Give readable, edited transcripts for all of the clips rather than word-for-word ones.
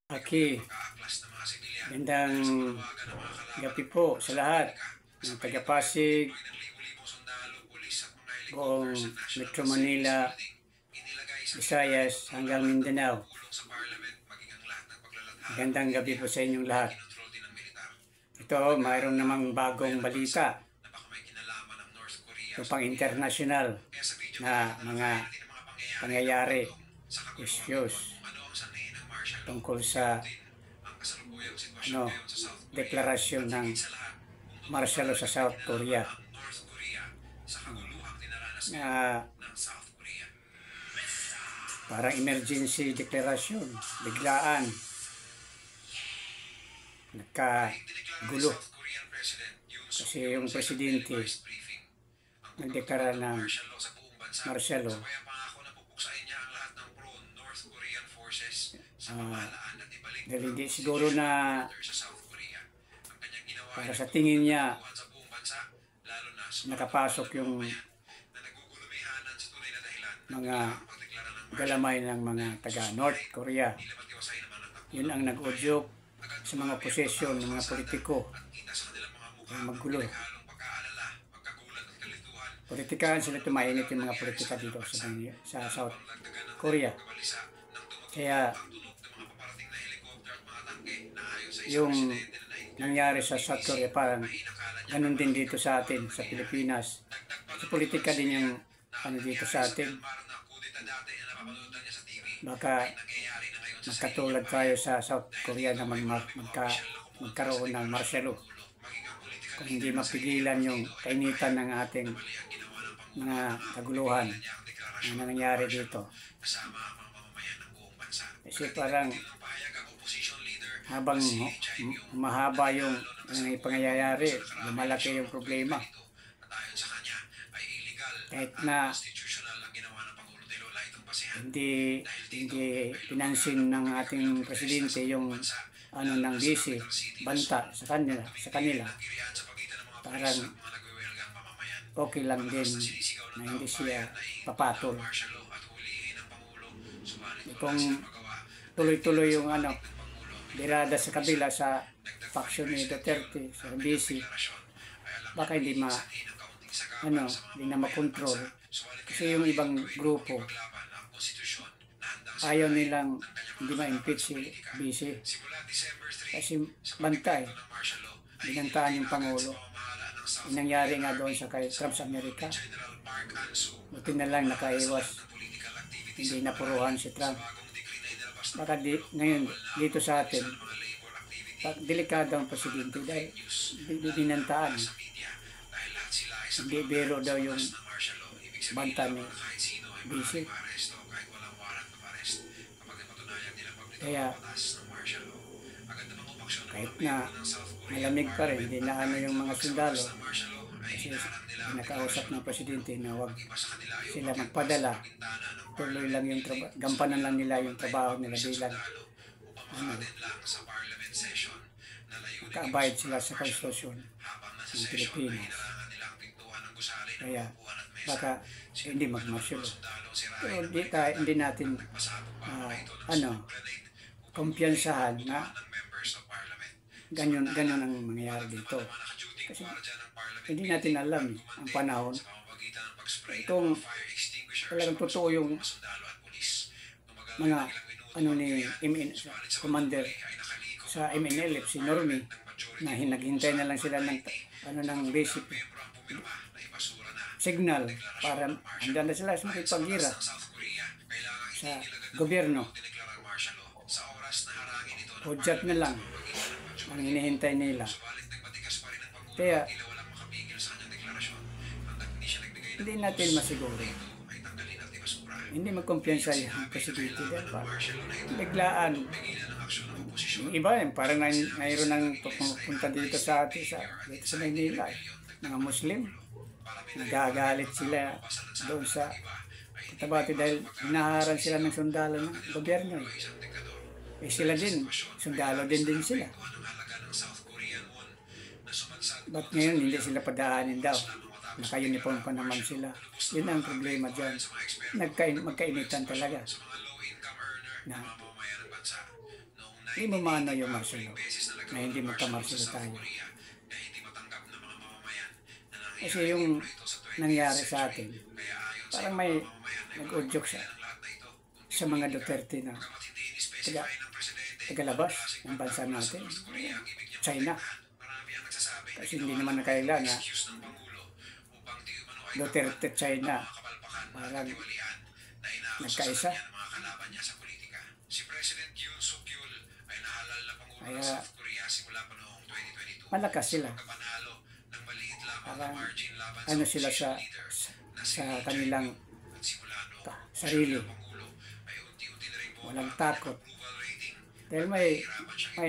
Aki, gandang gabi po sa lahat ng taga-Pasig, buong Metro Manila, Visayas hanggang Mindanao. Gandang gabi po sa inyong lahat. Ito, mayroong namang bagong balita. Ito pang international na mga pangyayari, issues tungkol sa deklarasyon ng martial law sa South Korea na parang emergency declaration, biglaan nagkagulo kasi yung presidente nagdeklara ng martial law. Dahil hindi siguro na para sa tingin niya nakapasok yung mga galamay ng mga taga North Korea. Yun ang nag-udyok sa mga posisyon ng mga politiko na maggulo. Politikaan sila, tumainit yung mga politika dito sa South Korea. Kaya yung nangyari sa South Korea parang ganun din dito sa atin sa Pilipinas. Sa politika din yung dito sa atin. Baka magkatulad tayo sa South Korea na magkaroon ng martial law. Kung hindi mapigilan yung kainitan ng ating mga kaguluhan na nangyari dito. Kasi parang habang mahaba yung pangyayari, lumalaki yung problema. Kahit na hindi pinansin ng ating presidente yung ng busy banta sa kanila, parang okay lang din na hindi siya papatol. Kung tuloy-tuloy yung birada sa kabila sa faction ni Duterte, sa busy, baka hindi na makontrol. Kasi yung ibang grupo ayaw nilang hindi ma-impeach si busy. Kasi bantay, binantaan yung Pangulo. Yung nangyari nga doon sa kay Trump sa Amerika. Buti na lang nakaiwas. Hindi napuruhan si Trump. Baka ngayon dito sa atin, delikado ang presidente dahil binantaan. Hindi biro daw yung banta ni busy. Kaya kahit na malamig pa rin, hindi na yung mga sundalo kasi nakausap ng presidente na wag sila magpadala, tuloy lang yung gampanan lang nila yung trabaho nila bilang kaabayad sila sa konstitusyon ng Pilipinas. Kaya baka hindi mag-martial law. Pero hindi natin kumpiyansahan na ganyan ang mangyayari dito. Kasi hindi natin alam ang panahon. Kung talagang totoo yung mga ni Commander sa MNLF, si Normie, na naghintay na lang sila ng basic signal para handa na sila sa makipaggira sa gobyerno. Hudyat na lang ang hinihintay nila. Kaya hindi natin masiguro. Hindi magkumpiyansa yung presidente dahil biglaan. Yung iba parang mayroon ng pupunta dito sa Maynila, mga Muslim. Nagagalit sila doon sa Cotabato dahil hinaharang sila ng sundalo ng gobyerno. Sila din, sundalo din sila. Ba't ngayon hindi sila padaanin daw? Naka-uniform pa naman sila. Yun ang problema dyan. Magkainitan talaga. Na hindi mo mano yung martial law na hindi magka-martial law tayo. Kasi yung nangyari sa atin, parang may nag-udyok sa mga Duterte na tagalabas ng bansa natin, China. Kasi hindi naman nakailan na Duterte China parang nagkaisa. Kaya malakas sila. Parang ano sila sa kanilang sarili. Walang takot. Dahil may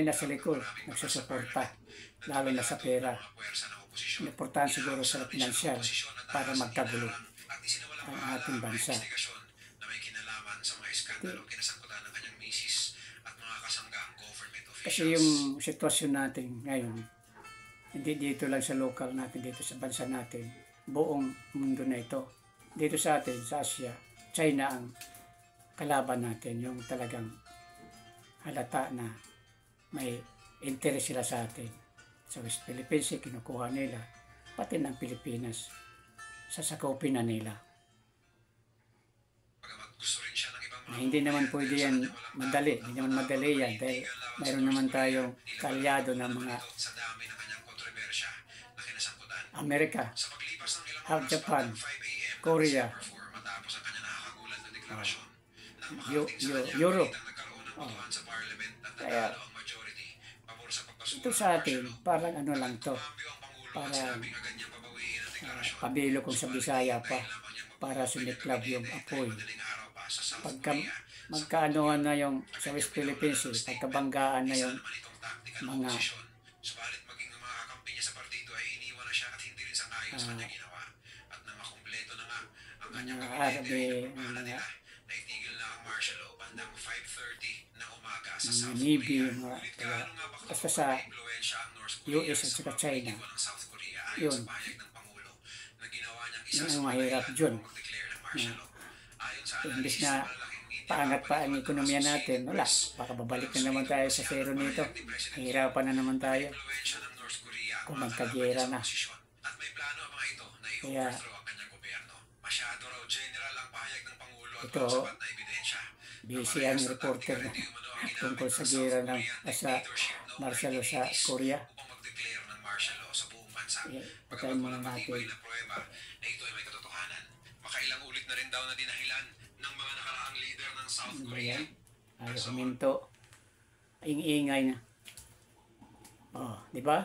nasa likod, nagsusuporta, lalo na sa pera. Importante siguro sa pinansyal para magkagulo ang ating bansa. Kasi yung sitwasyon natin ngayon, hindi dito lang sa local natin, dito sa bansa natin, buong mundo na ito. Dito sa atin, sa Asia, China ang kalaban natin, yung talagang halata na may interest sila sa atin. Sa West Philippines, kinukuha nila, pati ng Pilipinas, sasakupin na nila. Na hindi naman pwede yan madali, hindi naman madali yan dahil mayroon naman tayong kalyado ng mga Amerika, Japan, Korea, Europe. Kaya ito sa atin, parang ano lang to, parang pabilo kung sa Bisaya pa, para sumiklab yung apoy. Pagka magkaanoan na yung sa West Philippines, pagkabanggaan na yung mga Arabe, mga Navy, basta sa US at saka China, yun ang mahirap dyan. Imbis na paangat pa ang ekonomiya natin, wala, baka babalik na naman tayo sa zero nito. Hirapan na naman tayo kung magkagyera na. Kaya ito, busy ang reporter na tungkol sa gera ng sa martial law sa Korea. Patayin muna natin. Makailang ulit na rin daw na dinahilan ng mga nakaraang leader ng South Korea. Ayaw huminto. Ingay na. Oh, di ba?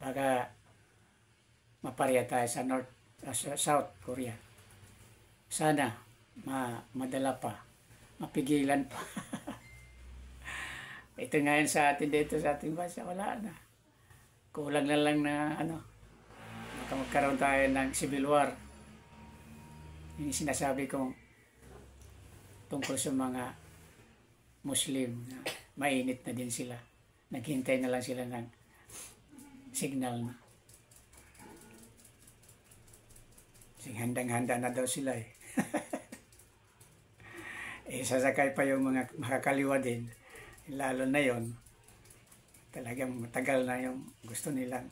Baka mapareha tayo sa South Korea. Sana madala pa, mapigilan pa. Ito ngayon sa atin dito sa ating bansa, wala na. Kulang na lang na magkaroon tayo ng civil war. Yung sinasabi kong tungkol sa mga Muslim na mainit na din sila. Naghintay na lang sila ng signal na. Handang-handa na daw sila eh. Sasakay pa yung mga makakaliwa din. Lalo na yon, talagang matagal na yung gusto nilang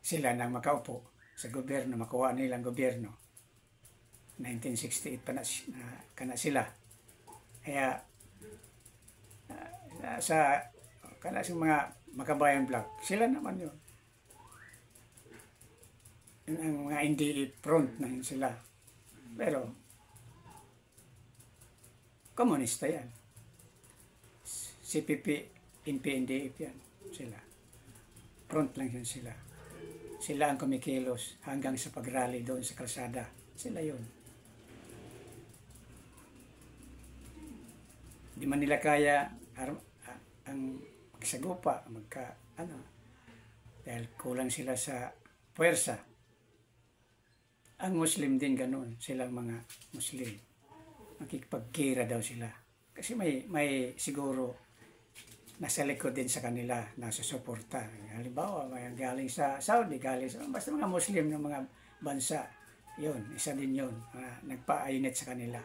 sila nang makaupo sa gobyerno, makuha nilang gobyerno. 1968 pa na sila. Kaya sa mga makabayan bloc, sila naman yun. Ang mga NDA front na yun sila. Pero komunista yan. CPP, NPNDF yan. Sila. Front lang yan sila. Sila ang kumikilos hanggang sa pagrally doon sa kalsada. Sila yun. Di man nila kaya ang magsagupa, dahil kulang sila sa puwersa. Ang Muslim din ganun, silang mga Muslim. Makikipagkira daw sila. Kasi may siguro nasa likod din sa kanila, nasa suporta. Halimbawa, may galing sa Saudi, galing sa basta mga Muslim ng mga bansa. Yun, isa din yun. Nagpa-init sa kanila.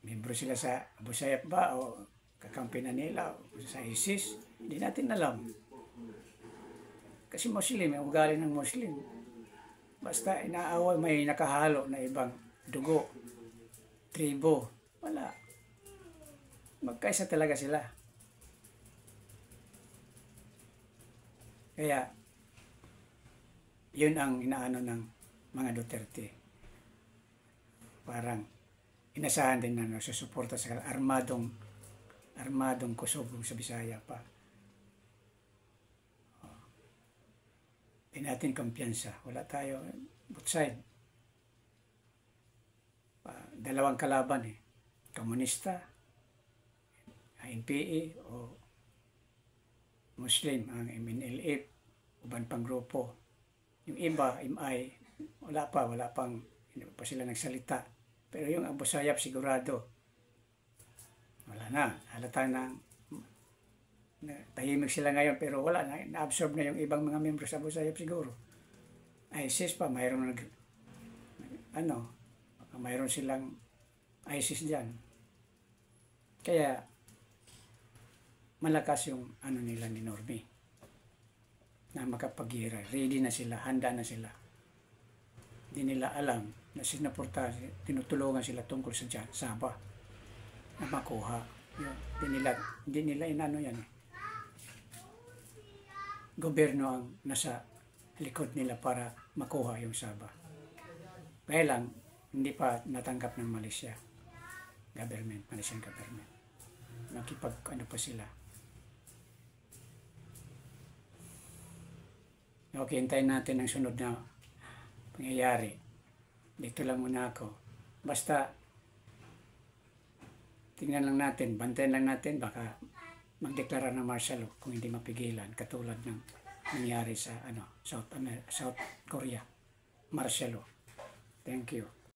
Membro sila sa Abu Sayyaf ba o kakampi na nila o sa ISIS. Hindi natin alam. Kasi Muslim, yung ugali ng Muslim. Basta inaaway may nakahalo na ibang dugo, tribo. Wala. Magkaisa talaga sila. Kaya, yun ang inaano ng mga Duterte. Parang inasahan din na susuporta sa armadong Kosovo sa Bisaya pa. Hindi natin kumpiyansa. Wala tayo, both side. Dalawang kalaban eh. Komunista, NPA o Muslim, ang MNLF, uban pang grupo. Yung iba, MI, wala pang, hindi pa sila nagsalita. Pero yung Abu Sayyaf sigurado, wala na, halata na, tahimik sila ngayon, pero wala na, na-absorb na yung ibang mga membro sa Abu Sayyaf siguro. ISIS pa, mayroon mayroon silang ISIS dyan. Kaya, malakas yung nila ni Norby na makapaghira. Ready na sila, handa na sila. Hindi nila alam na tinutulungan sila tungkol sa Sabah na makuha. Hindi nila inano yan eh. Gobyerno ang nasa likod nila para makuha yung Sabah. Kaya lang, hindi pa natanggap ng Malaysian government. Nakipag pa sila. Okay, hintayin natin ang sunod na pangyayari. Dito lang muna ako. Basta, tingnan lang natin, bantayan lang natin, baka magdeklara ng martial law kung hindi mapigilan, katulad ng nangyari sa South Korea. Martial law. Thank you.